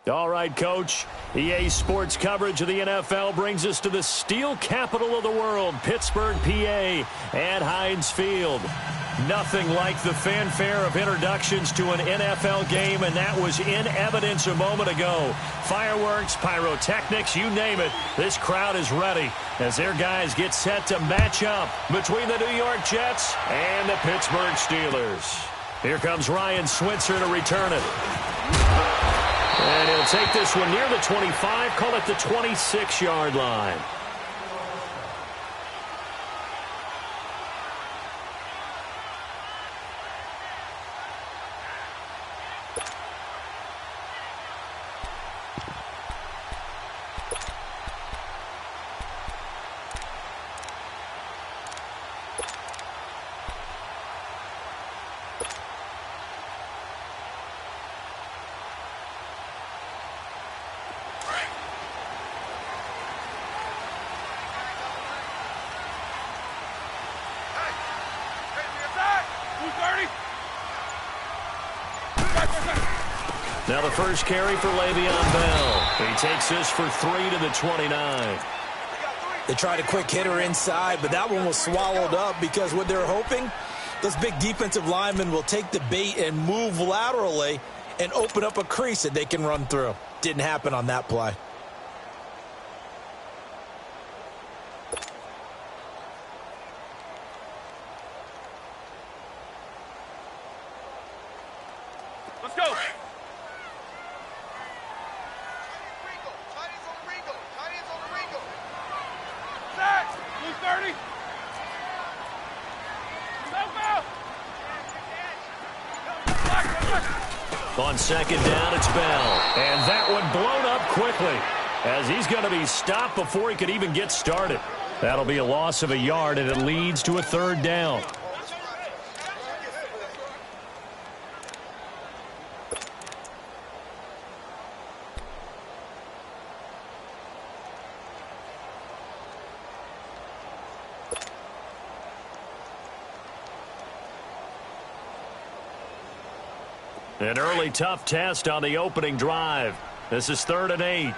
All right, Coach. EA Sports coverage of the NFL brings us to the steel capital of the world, Pittsburgh, PA, at Heinz Field. Nothing like the fanfare of introductions to an NFL game, and that was in evidence a moment ago. Fireworks, pyrotechnics, you name it. This crowd is ready as their guys get set to match up between the New York Jets and the Pittsburgh Steelers. Here comes Ryan Switzer to return it. And he'll take this one near the 25, call it the 26-yard line. Now the first carry for Le'Veon Bell. He takes this for 3 to the 29. They tried a quick hitter inside, but that one was swallowed up because what they're hoping, those big defensive linemen will take the bait and move laterally and open up a crease that they can run through. Didn't happen on that play. Let's go. On second down, it's Bell. And that one blown up quickly as he's going to be stopped before he could even get started. That'll be a loss of a yard, and it leads to a third down. An early tough test on the opening drive. This is 3rd and 8.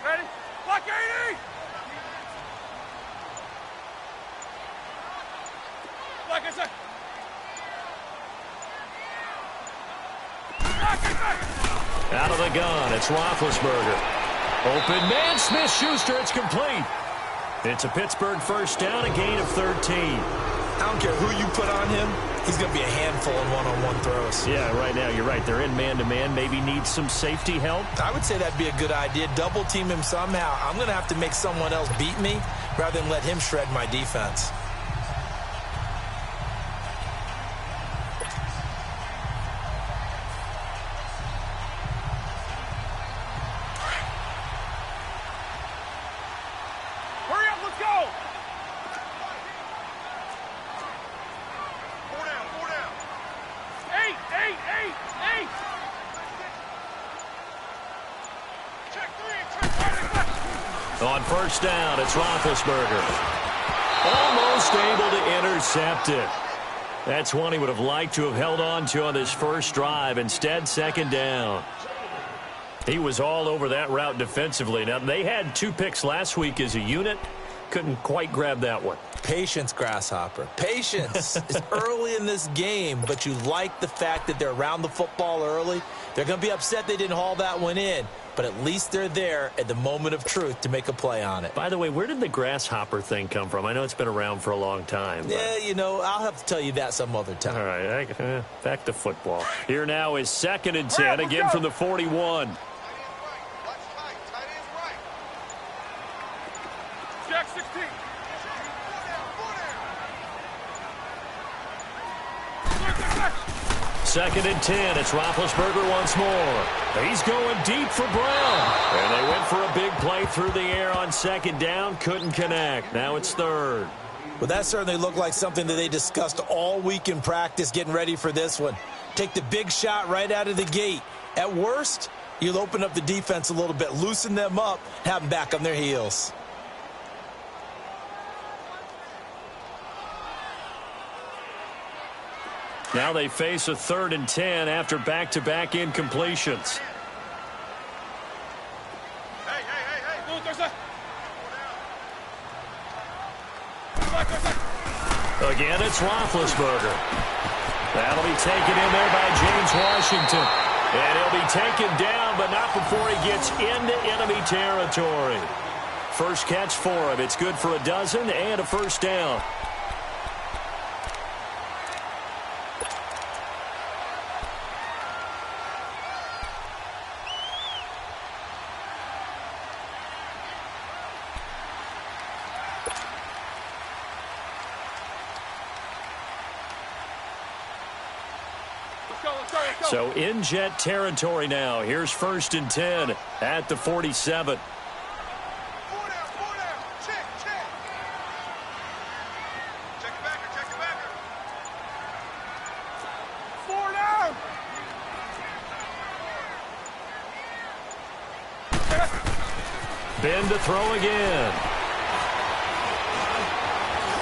Ready? Block 80! Block it, sir. Out of the gun, it's Roethlisberger. Open man, Smith-Schuster, it's complete. It's a Pittsburgh first down, a gain of 13. I don't care who you put on him. He's going to be a handful in one-on-one throws. Yeah, right now, you're right. They're in man-to-man. Maybe need some safety help. I would say that'd be a good idea. Double team him somehow. I'm going to have to make someone else beat me rather than let him shred my defense. Hurry up, let's go! On first down, it's Roethlisberger. Almost able to intercept it. That's one he would have liked to have held on to on this first drive. Instead, second down. He was all over that route defensively. Now, they had 2 picks last week as a unit. Couldn't quite grab that one. Patience, Grasshopper. Patience is early in this game, but you like the fact that they're around the football early. They're going to be upset they didn't haul that one in, but at least they're there at the moment of truth to make a play on it. By the way, where did the grasshopper thing come from? I know it's been around for a long time. But... yeah, you know, I'll have to tell you that some other time. All right, back to football. Here now is 2nd and 10, again from the 41. Jack 16. Second and 10. It's Roethlisberger once more. He's going deep for Brown. And they went for a big play through the air on second down. Couldn't connect. Now it's 3rd. Well, that certainly looked like something that they discussed all week in practice getting ready for this one. Take the big shot right out of the gate. At worst, you'll open up the defense a little bit, loosen them up, have them back on their heels. Now they face a 3rd and 10 after back-to-back incompletions. Again, it's Roethlisberger. That'll be taken in there by James Washington. And he'll be taken down, but not before he gets into enemy territory. First catch for him. It's good for a dozen and a first down. So in Jet territory now. Here's 1st and 10 at the 47. Ben to throw again.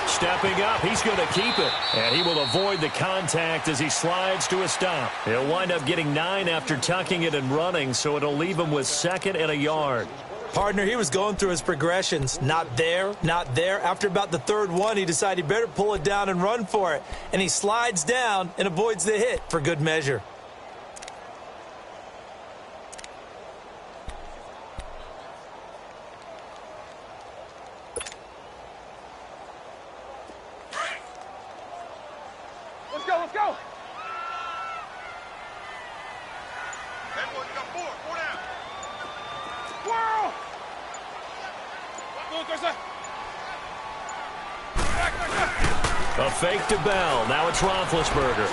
Stepping up, he's going to keep it. And he will avoid the contact as he slides to a stop. He'll wind up getting 9 after tucking it and running, so it'll leave him with 2nd and a yard. Partner, he was going through his progressions. Not there, not there. After about the 3rd one, he decided he better pull it down and run for it. And he slides down and avoids the hit for good measure. Let's go. Hey, boy, you got 4 down. Whirl! A fake to Bell. Now it's Roethlisberger.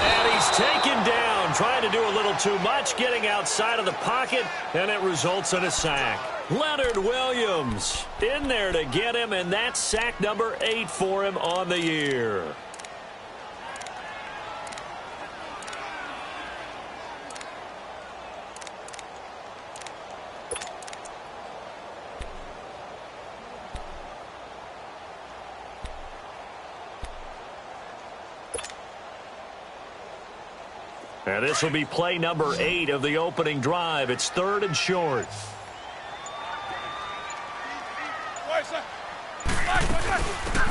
And he's taken down, trying to do a little too much, getting outside of the pocket, and it results in a sack. Leonard Williams in there to get him, and that's sack number 8 for him on the year. And this will be play number 8 of the opening drive. It's 3rd and short.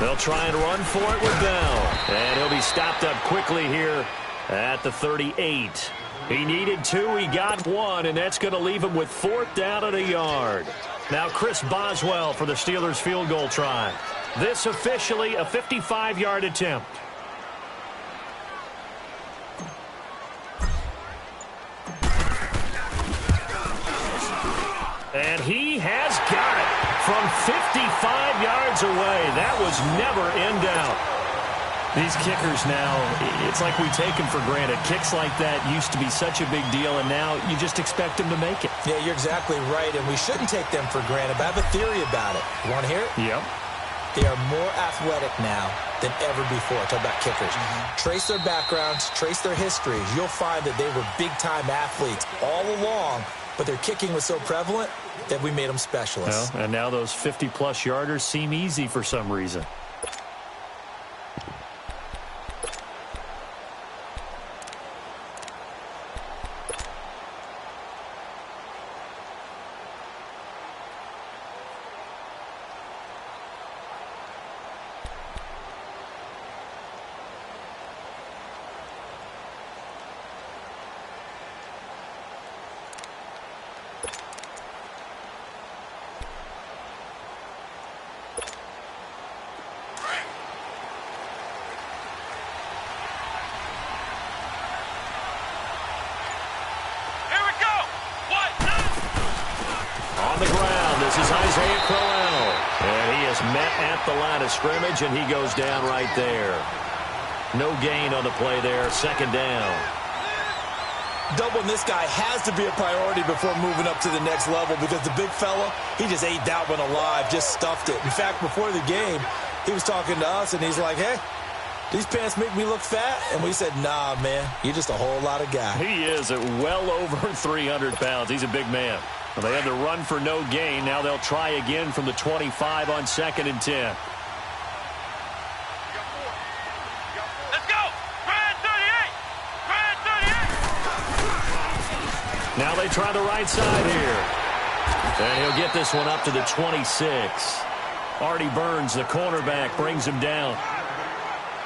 They'll try and run for it with Bell. And he'll be stopped up quickly here at the 38. He needed 2, he got 1, and that's going to leave him with 4th down and a yard. Now Chris Boswell for the Steelers field goal try. This officially a 55-yard attempt. And he has got it from 55 yards away. That was never in doubt. These kickers now, it's like we take them for granted. Kicks like that used to be such a big deal, and now you just expect them to make it. Yeah, you're exactly right, and we shouldn't take them for granted. But I have a theory about it. You want to hear it? Yep. They are more athletic now than ever before. Talk about kickers. Trace their backgrounds, trace their histories. You'll find that they were big-time athletes all along, but their kicking was so prevalent that we made them specialists. Well, and now those 50-plus yarders seem easy for some reason. Scrimmage, and he goes down right there. No gain on the play there. 2nd down. Doubling this guy has to be a priority before moving up to the next level, because the big fella, he just ate that one alive, just stuffed it. In fact, before the game, he was talking to us, and he's like, hey, these pants make me look fat? And we said, nah, man, you're just a whole lot of guy. He is at well over 300 pounds. He's a big man. Well, they had to run for no gain. Now they'll try again from the 25 on 2nd and 10. Now they try the right side here. And he'll get this one up to the 26. Artie Burns, the cornerback, brings him down.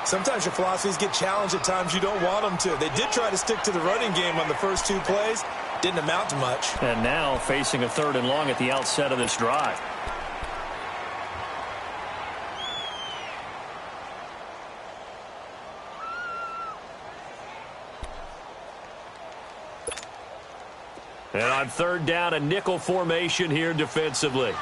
Sometimes your philosophies get challenged at times you don't want them to. They did try to stick to the running game on the first 2 plays. Didn't amount to much. And now facing a 3rd and long at the outset of this drive. And on 3rd down, a nickel formation here defensively.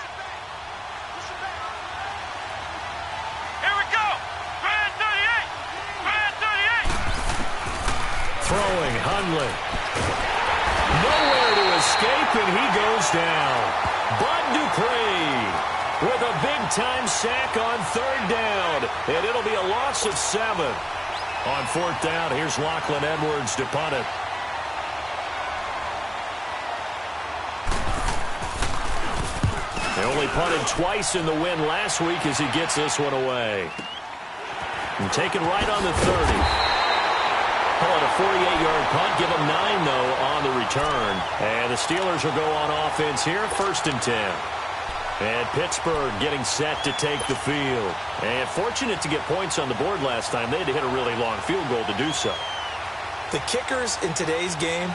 Throwing, Hundley. Nowhere to escape, and he goes down. Bud Dupree with a big-time sack on 3rd down. And it'll be a loss of 7. On 4th down, here's Lachlan Edwards to punt it. They only punted twice in the win last week as he gets this one away. And taken right on the 30. Call it a 48-yard punt. Give them 9, though, on the return. And the Steelers will go on offense here, 1st and 10. And Pittsburgh getting set to take the field. And fortunate to get points on the board last time. They had to hit a really long field goal to do so. The kickers in today's game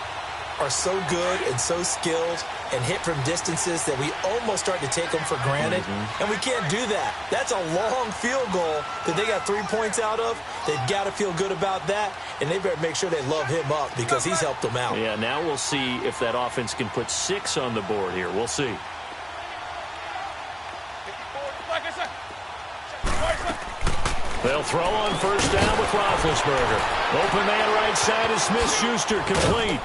are so good and so skilled and hit from distances that we almost start to take them for granted. And we can't do that. That's a long field goal that they got 3 points out of. They've got to feel good about that, and they better make sure they love him up because he's helped them out. Yeah, now we'll see if that offense can put 6 on the board here. We'll see. They'll throw on 1st down with Roethlisberger. Open man right side is Smith-Schuster, complete.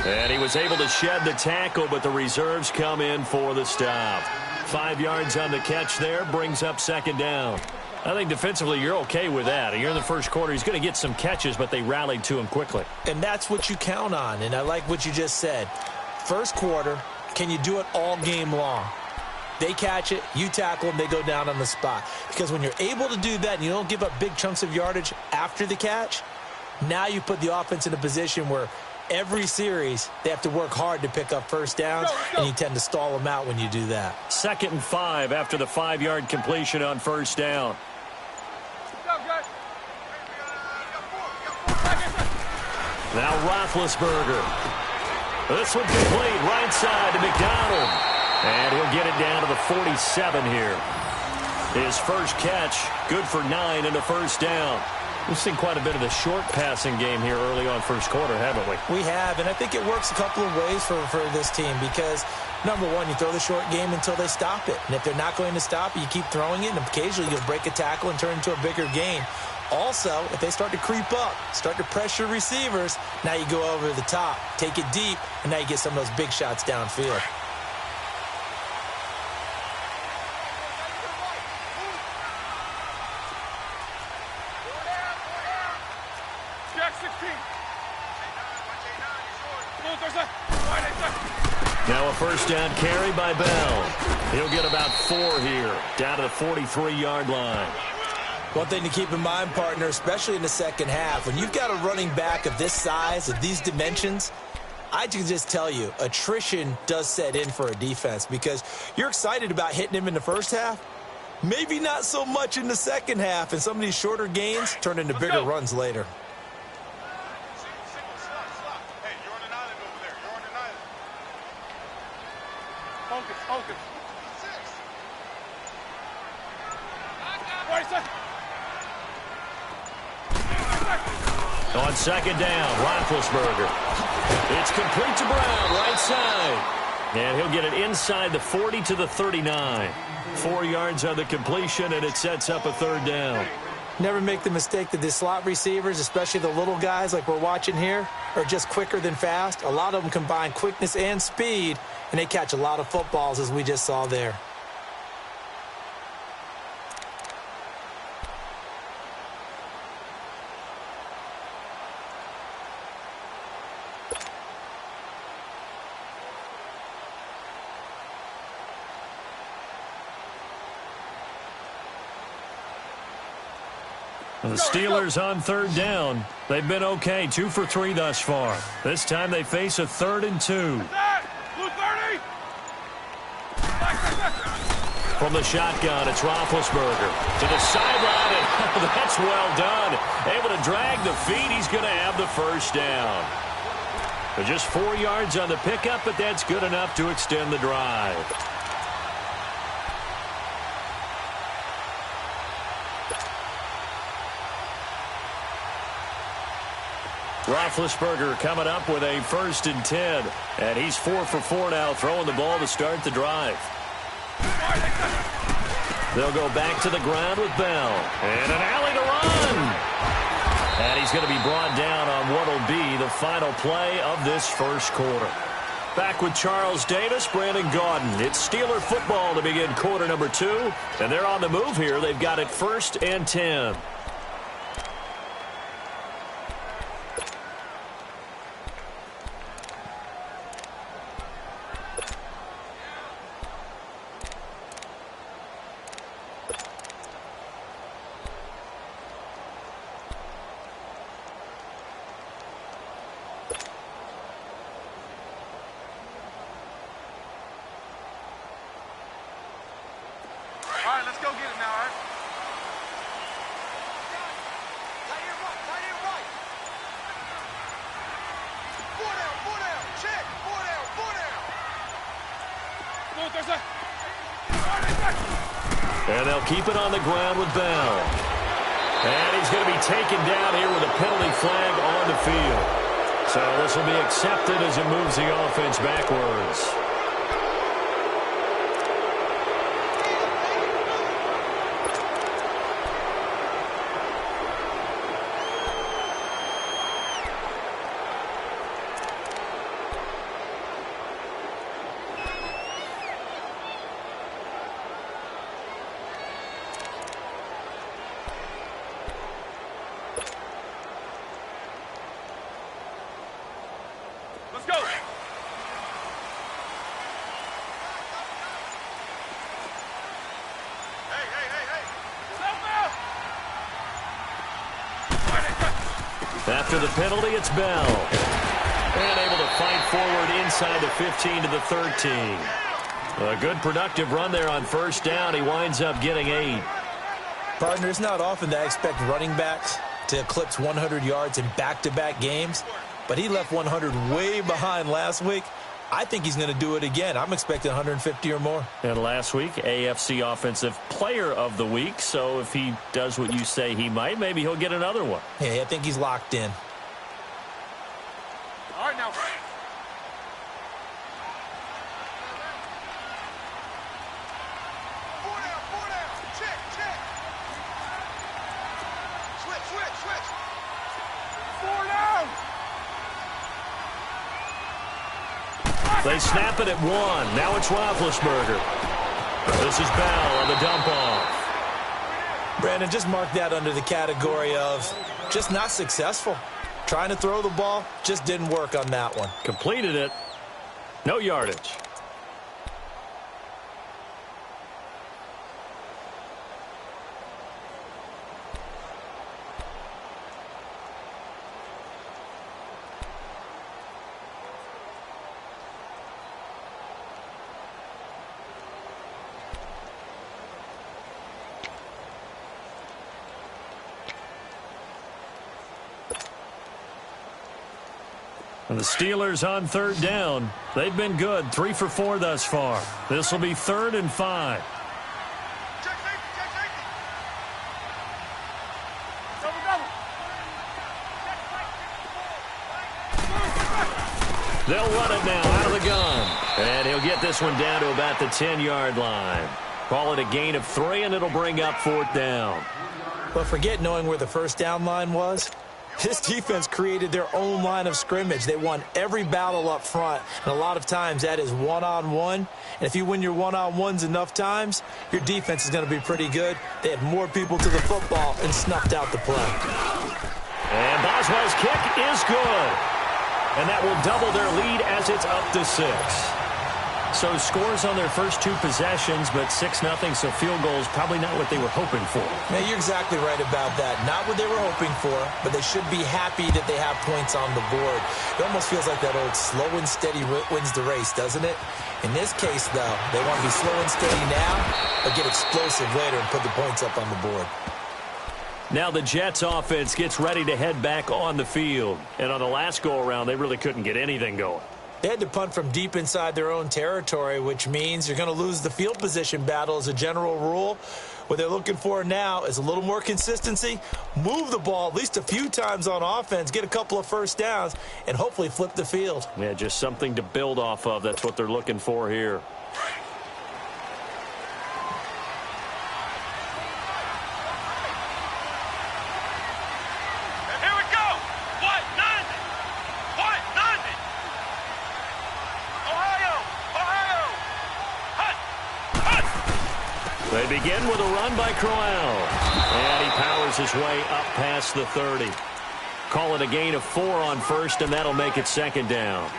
And he was able to shed the tackle, but the reserves come in for the stop. 5 yards on the catch there, brings up 2nd down. I think defensively you're okay with that. You're in the first quarter. He's going to get some catches, but they rallied to him quickly. And that's what you count on, and I like what you just said. First quarter, can you do it all game long? They catch it, you tackle them, they go down on the spot. Because when you're able to do that and you don't give up big chunks of yardage after the catch, now you put the offense in a position where every series they have to work hard to pick up 1st downs, and you tend to stall them out when you do that. 2nd and 5 after the 5-yard completion on 1st down. Now Roethlisberger. This one complete, right side to McDonald. And he'll get it down to the 47 here. His first catch, good for 9 and a 1st down. We've seen quite a bit of the short passing game here early on first quarter, haven't we? We have, and I think it works a couple of ways for this team because, number one, you throw the short game until they stop it. And if they're not going to stop it, you keep throwing it, and occasionally you'll break a tackle and turn into a bigger gain. Also, if they start to creep up, start to pressure receivers, now you go over the top, take it deep, and now you get some of those big shots downfield. Now a 1st down carry by Bell. He'll get about 4 here, down to the 43-yard line. One thing to keep in mind, partner, especially in the second half, when you've got a running back of this size, of these dimensions, I can just tell you, attrition does set in for a defense because you're excited about hitting him in the first half. Maybe not so much in the second half, and some of these shorter gains turn into bigger runs later. On 2nd down, Roethlisberger. It's complete to Brown, right side. And he'll get it inside the 40 to the 39. 4 yards on the completion, and it sets up a 3rd down. Never make the mistake that the slot receivers, especially the little guys like we're watching here, are just quicker than fast. A lot of them combine quickness and speed, and they catch a lot of footballs, as we just saw there. The Steelers on third down. They've been okay, 2 for 3 thus far. This time they face a 3rd and 2. Blue 30. From the shotgun, it's Roethlisberger to the sideline, and that's well done. Able to drag the feet. He's going to have the first down. But just 4 yards on the pickup, but that's good enough to extend the drive. Roethlisberger coming up with a 1st and 10. And he's 4 for 4 now, throwing the ball to start the drive. They'll go back to the ground with Bell. And an alley to run. And he's going to be brought down on what will be the final play of this first quarter. Back with Charles Davis, Brandon Gaudin. It's Steeler football to begin quarter number 2. And they're on the move here. They've got it 1st and 10. All right, let's go get it now, all right? Four down, check, four down. And they'll keep it on the ground with Bell. And he's going to be taken down here with a penalty flag on the field. So this will be accepted as it moves the offense backwards. Let's go. Hey. After the penalty, it's Bell. And able to fight forward inside the 15 to the 13. A good productive run there on 1st down. He winds up getting 8. Partner, it's not often that I expect running backs to eclipse 100 yards in back-to-back games, but he left 100 way behind last week. I think he's going to do it again. I'm expecting 150 or more. And last week, AFC Offensive Player of the Week. So if he does what you say he might, maybe he'll get another one. Yeah, I think he's locked in. All right, now. Four down. Check. Switch. 4 down. They snap it at 1. Now it's Roethlisberger. This is Bell on the dump off. Brandon, just mark that under the category of just not successful. Trying to throw the ball, just didn't work on that one. Completed it. No yardage. And the Steelers on 3rd down. They've been good, 3 for 4 thus far. This will be 3rd and 5. Check safety. Double. They'll run it now out of the gun. And he'll get this one down to about the 10-yard line. Call it a gain of 3, and it'll bring up 4th down. But forget knowing where the 1st down line was. This defense created their own line of scrimmage. They won every battle up front, and a lot of times that is one-on-one. And if you win your one-on-ones enough times, your defense is going to be pretty good. They had more people to the football and snuffed out the play. And Boswell's kick is good. And that will double their lead as it's up to 6. So scores on their first two possessions, but 6-0, so field goals probably not what they were hoping for. Yeah, you're exactly right about that. Not what they were hoping for, but they should be happy that they have points on the board. It almost feels like that old slow and steady wins the race, doesn't it? In this case, though, they want to be slow and steady now, but get explosive later and put the points up on the board. Now the Jets offense gets ready to head back on the field. And on the last go-around, they really couldn't get anything going. They had to punt from deep inside their own territory, which means you're going to lose the field position battle as a general rule. What they're looking for now is a little more consistency, move the ball at least a few times on offense, get a couple of first downs, and hopefully flip the field. Yeah, just something to build off of. That's what they're looking for here. They begin with a run by Crowell. And he powers his way up past the 30. Call it a gain of 4 on first, and that'll make it second down.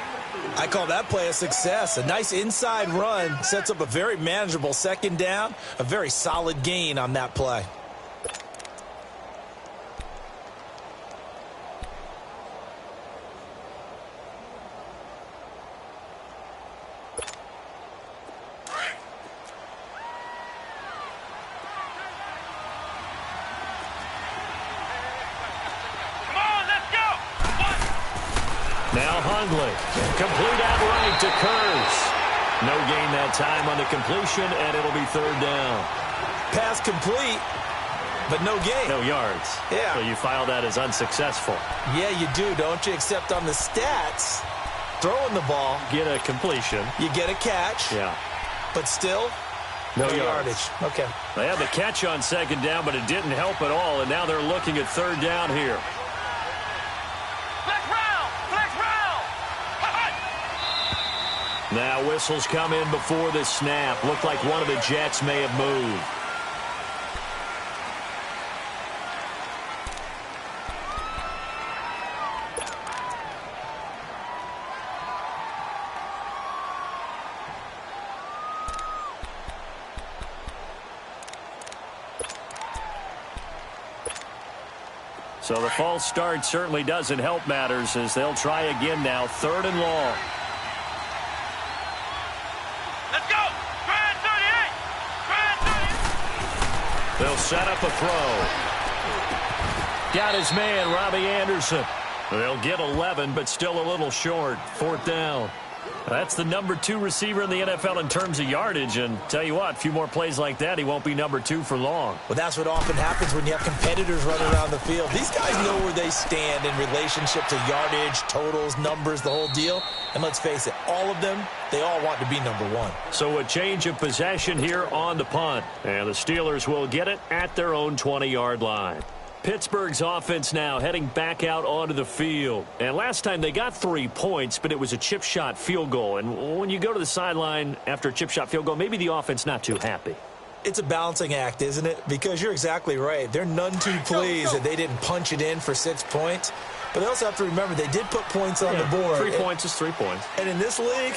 I call that play a success. A nice inside run sets up a very manageable second down. A very solid gain on that play. Now Hundley, complete outright to Kurz. No gain that time on the completion, and it'll be third down. Pass complete, but no gain. No yards. Yeah. So you file that as unsuccessful. Yeah, you do, don't you? Except on the stats, throwing the ball. Get a completion. You get a catch. Yeah. But still, no yardage. Okay. They had the catch on second down, but it didn't help at all, and now they're looking at third down here. Now whistles come in before the snap. Looked like one of the Jets may have moved. So the false start certainly doesn't help matters as they'll try again now. Third and long. They'll set up a throw. Got his man, Robbie Anderson. They'll get 11, but still a little short. Fourth down. That's the number 2 receiver in the NFL in terms of yardage. And tell you what, a few more plays like that, he won't be number 2 for long. Well, that's what often happens when you have competitors running around the field. These guys know where they stand in relationship to yardage, totals, numbers, the whole deal. And let's face it, all of them, they all want to be number 1. So a change of possession here on the punt. And the Steelers will get it at their own 20-yard line. Pittsburgh's offense now heading back out onto the field. And last time they got 3 points, but it was a chip shot field goal. And when you go to the sideline after a chip shot field goal, maybe the offense not too happy. It's a balancing act, isn't it? Because you're exactly right. They're none too pleased that they didn't punch it in for 6 points. But they also have to remember they did put points on the board. 3 points is 3 points. And in this league,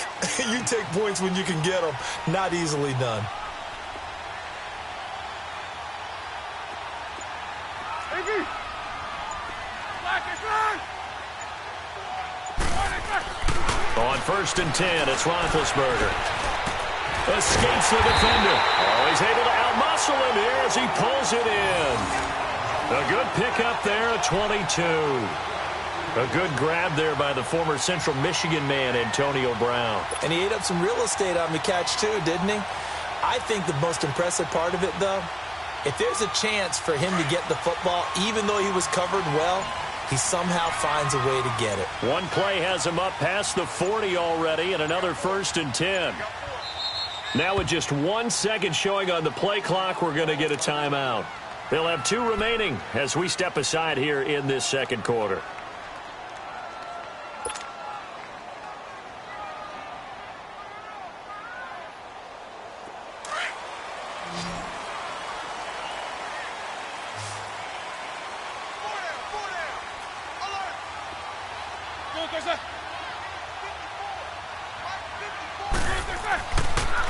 you take points when you can get them. Not easily done. On first and 10, it's Roethlisberger. Escapes the defender. Oh, he's able to outmuscle him here as he pulls it in. A good pickup there at 22. A good grab there by the former Central Michigan man, Antonio Brown. And he ate up some real estate on the catch, too, didn't he? I think the most impressive part of it, though, if there's a chance for him to get the football, even though he was covered well, he somehow finds a way to get it. One play has him up past the 40 already, and another first and 10. Now with just 1 second showing on the play clock, we're going to get a timeout. They'll have 2 remaining as we step aside here in this second quarter.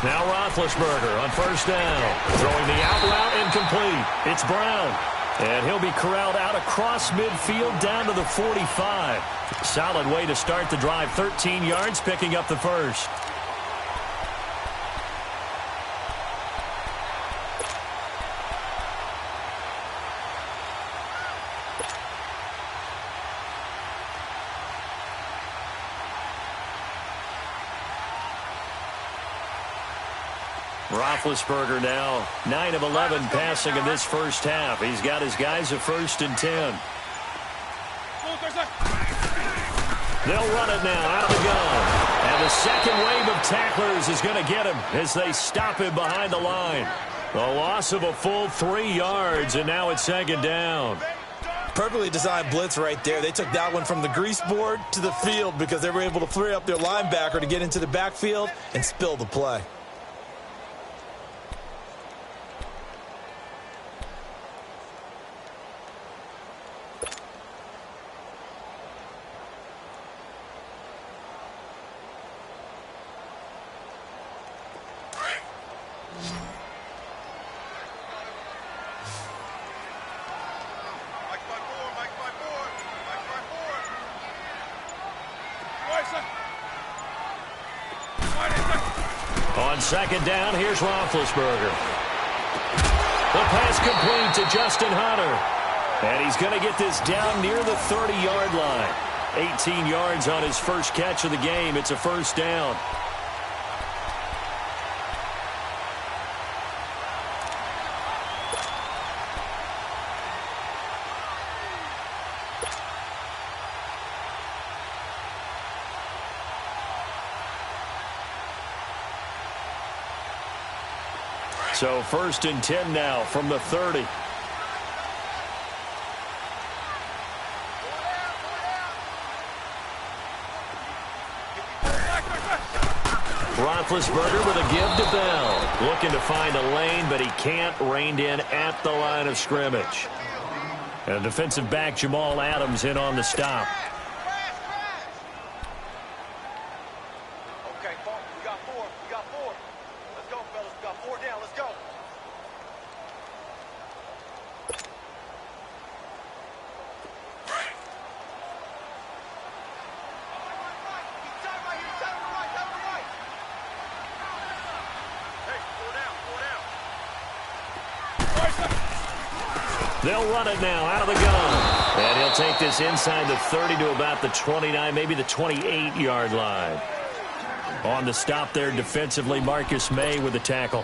Now Roethlisberger on first down. Throwing the out route incomplete. It's Brown. And he'll be corralled out across midfield down to the 45. Solid way to start the drive. 13 yards, picking up the first. Roethlisberger now 9 of 11 passing in this first half. He's got his guys at 1st and 10. They'll run it now out of the gun. And the second wave of tacklers is going to get him as they stop him behind the line. The loss of a full 3 yards, and now it's 2nd down. Perfectly designed blitz right there. They took that one from the grease board to the field because they were able to free up their linebacker to get into the backfield and spill the play. On 2nd down, here's Roethlisberger. The pass complete to Justin Hunter. And he's going to get this down near the 30-yard line. 18 yards on his first catch of the game. It's a 1st down. So 1st and 10 now from the 30. Roethlisberger with a give to Bell. Looking to find a lane, but he can't. Reined in at the line of scrimmage. And defensive back Jamal Adams in on the stop. Okay, we got 4. We got 4. Let's go, fellas. We got 4 down. Let's go. They'll run it now out of the gun. And he'll take this inside the 30 to about the 29, maybe the 28-yard line. On the stop there defensively, Marcus May with the tackle.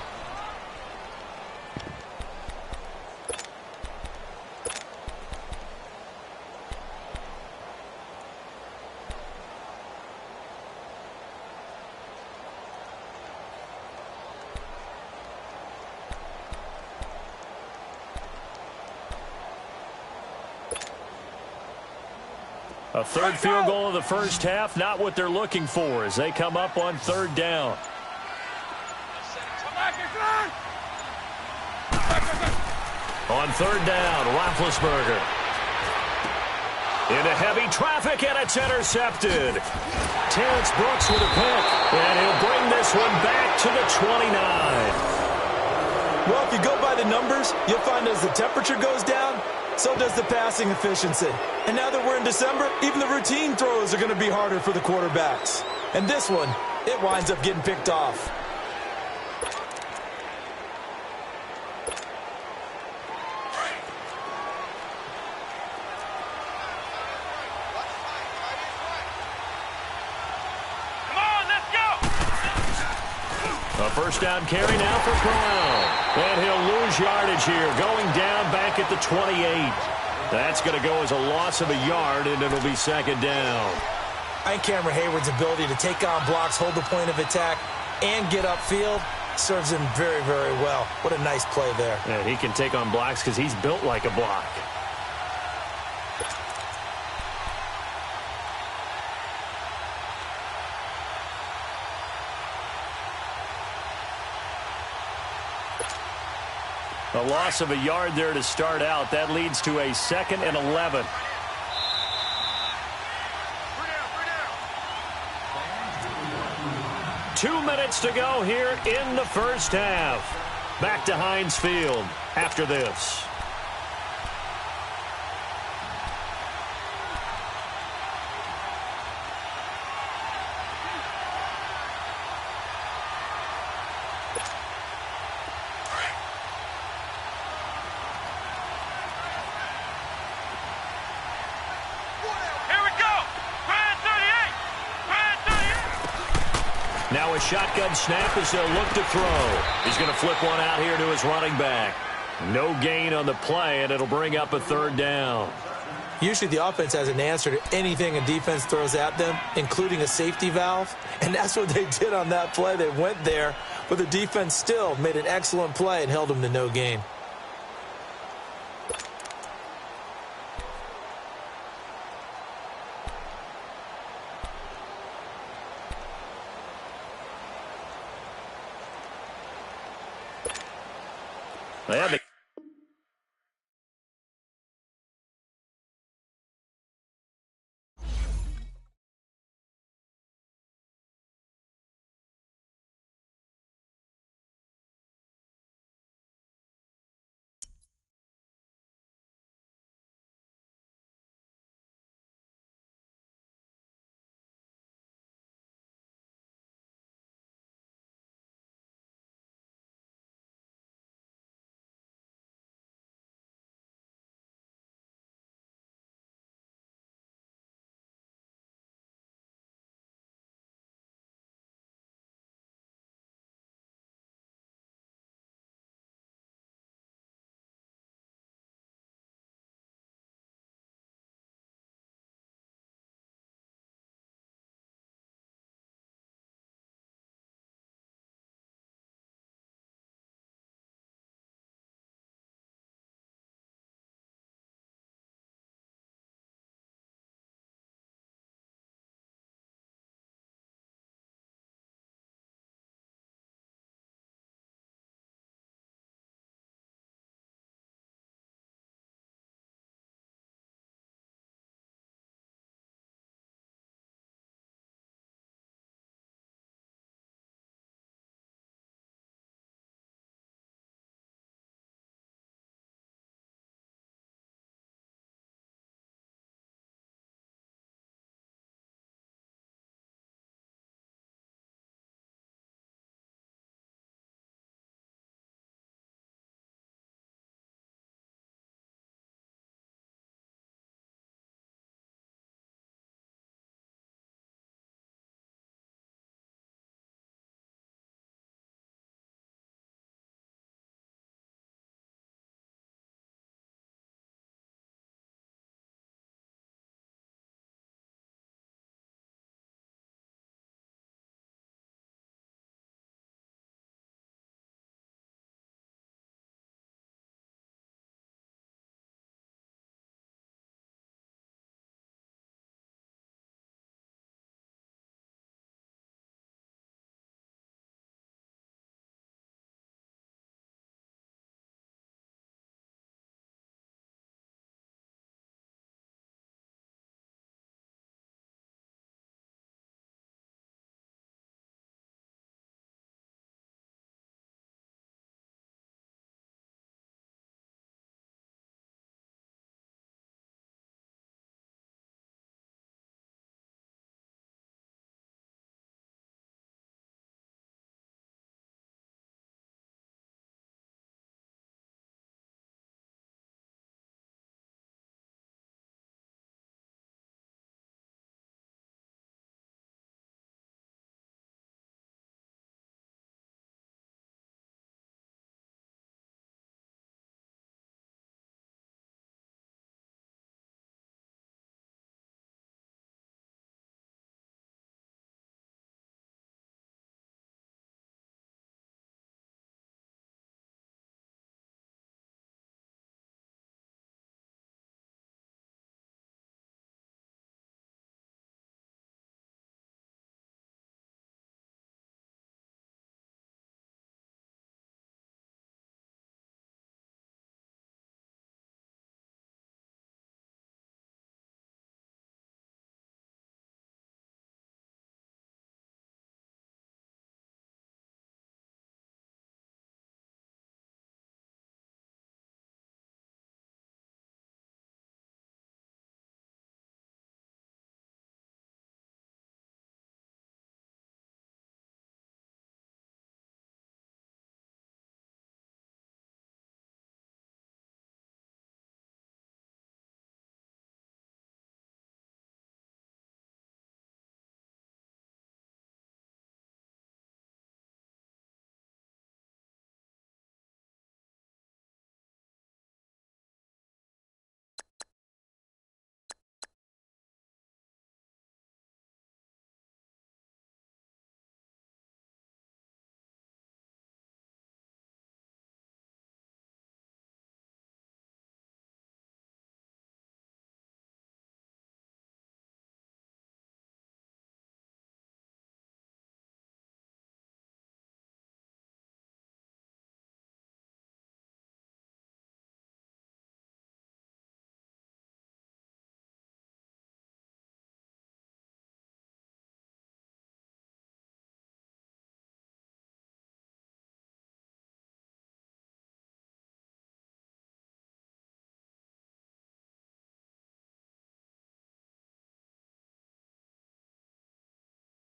A third field goal of the first half, not what they're looking for as they come up on 3rd down. On 3rd down, Roethlisberger. Into heavy traffic, and it's intercepted. Terrence Brooks with a pick, and he'll bring this one back to the 29. Well, if you go by the numbers, you'll find as the temperature goes down, so does the passing efficiency. And now that we're in December, even the routine throws are going to be harder for the quarterbacks. And this one, it winds up getting picked off. A first down carry now for Brown. And he'll lose yardage here, going down back at the 28. That's going to go as a loss of a yard, and it'll be 2nd down. I think Cameron Hayward's ability to take on blocks, hold the point of attack, and get upfield serves him very, very well. What a nice play there. And he can take on blocks because he's built like a block. A loss of a yard there to start out. That leads to a 2nd and 11. 2 minutes to go here in the first half. Back to Heinz Field after this. Now a shotgun snap as they'll look to throw. He's going to flip one out here to his running back. No gain on the play, and it'll bring up a third down. Usually the offense has an answer to anything a defense throws at them, including a safety valve. And that's what they did on that play. They went there, but the defense still made an excellent play and held them to no gain. And the